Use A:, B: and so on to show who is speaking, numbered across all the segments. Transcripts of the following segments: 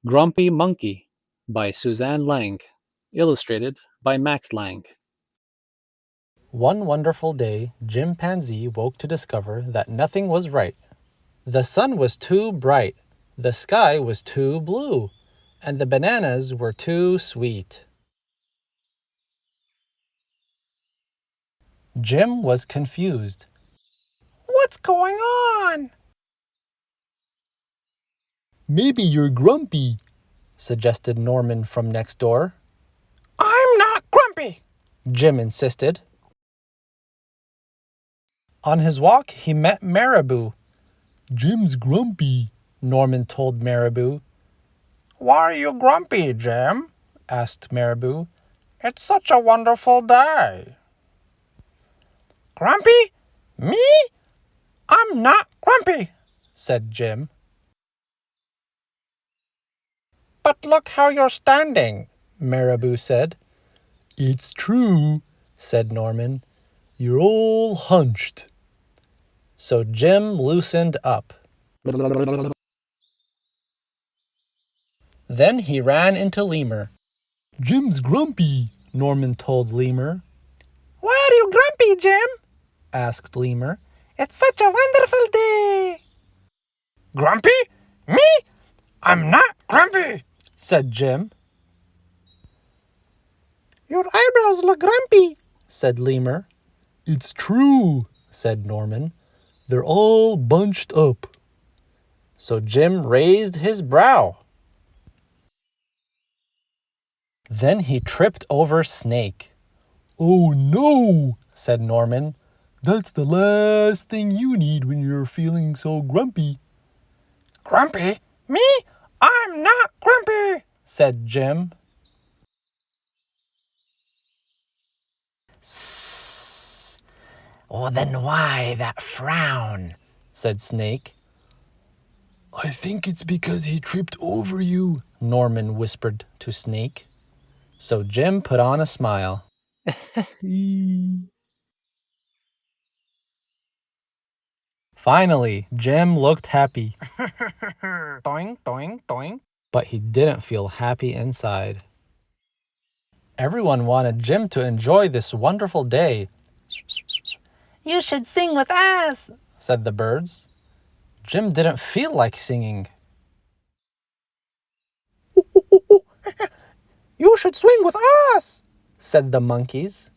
A: Grumpy Monkey by Suzanne Lang. Illustrated by Max Lang. One wonderful day, Chimpanzee woke to discover that nothing was right. The sun was too bright, the sky was too blue, and the bananas were too sweet. Jim was confused. "What's going on?" "Maybe you're grumpy," suggested Norman from next door. "I'm not grumpy," Jim insisted. On his walk, he met Marabou. "Jim's grumpy," Norman told Marabou. "Why are you grumpy, Jim?" asked Marabou. "It's such a wonderful day." "Grumpy? Me? I'm not grumpy," said Jim. "But look how you're standing," Marabou said. "It's true," said Norman. "You're all hunched." So Jim loosened up. Then he ran into Lemur. "Jim's grumpy," Norman told Lemur. "Why are you grumpy, Jim?" asked Lemur. "It's such a wonderful day." "Grumpy? Me? I'm not grumpy," said Jim. "Your eyebrows look grumpy," said Lemur. "It's true," said Norman. "They're all bunched up." So Jim raised his brow. Then he tripped over Snake. "Oh no," said Norman. "That's the last thing you need when you're feeling so grumpy." "Grumpy? Me? I'm not grumpy," said Jim. "Sssss. Oh, then why that frown?" said Snake. "I think it's because he tripped over you," Norman whispered to Snake. So Jim put on a smile. Finally, Jim looked happy. Doing, doing, doing. But he didn't feel happy inside. Everyone wanted Jim to enjoy this wonderful day. "You should sing with us," said the birds. Jim didn't feel like singing. "You should swing with us," said the monkeys.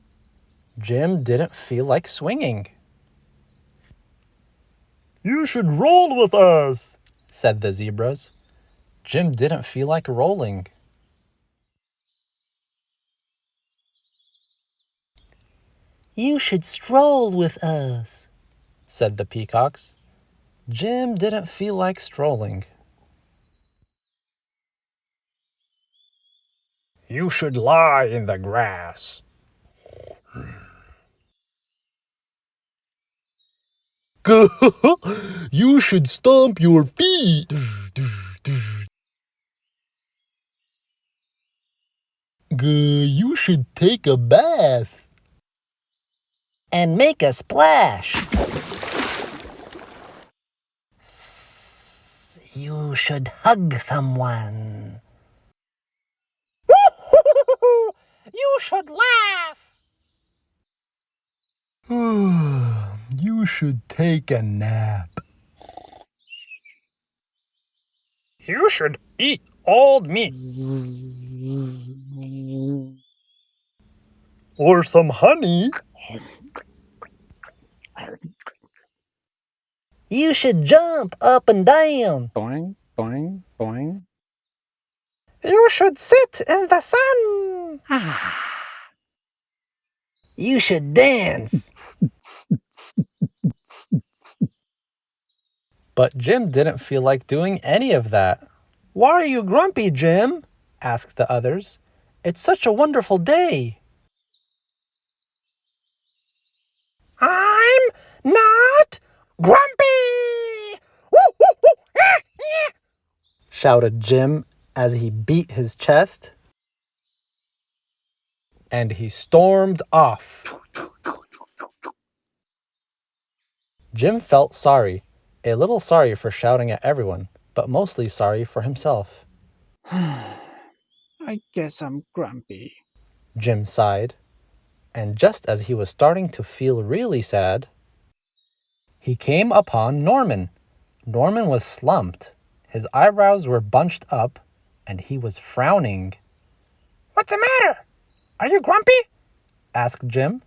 A: Jim didn't feel like swinging. "You should roll with us," said the zebras. Jim didn't feel like rolling. "You should stroll with us," said the peacocks. Jim didn't feel like strolling. "You should lie in the grass." "You should stomp your feet." "You should take a bath." "And make a splash." "You should hug someone." "You should laugh." "You should take a nap." "You should eat old meat." "Or some honey." "You should jump up and down." Boing, boing, boing. "You should sit in the sun." "You should dance." But Jim didn't feel like doing any of that. "Why are you grumpy, Jim?" asked the others. "It's such a wonderful day." "I'm not grumpy!" shouted Jim as he beat his chest. And he stormed off. Jim felt sorry, a little sorry for shouting at everyone, but mostly sorry for himself.
B: I guess I'm grumpy.
A: Jim sighed. And just as he was starting to feel really sad, he came upon Norman. Norman was slumped. His eyebrows were bunched up, and he was frowning. "What's the matter? Are you grumpy?" asked Jim.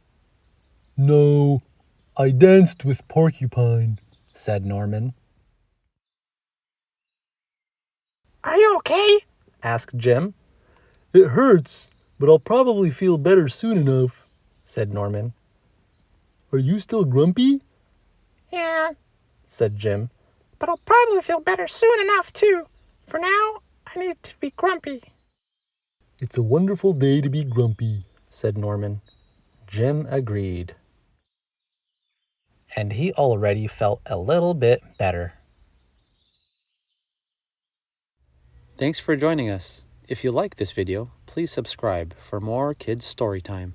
A: "No, I danced with Porcupine," said Norman. "Are you okay?" asked Jim. "It hurts, but I'll probably feel better soon enough," said Norman. "Are you still grumpy?" "Yeah," said Jim. "But I'll probably feel better soon enough, too. For now, I need to be grumpy." "It's a wonderful day to be grumpy," said Norman. Jim agreed. And he already felt a little bit better. Thanks for joining us. If you like this video, please subscribe for more kids' story time.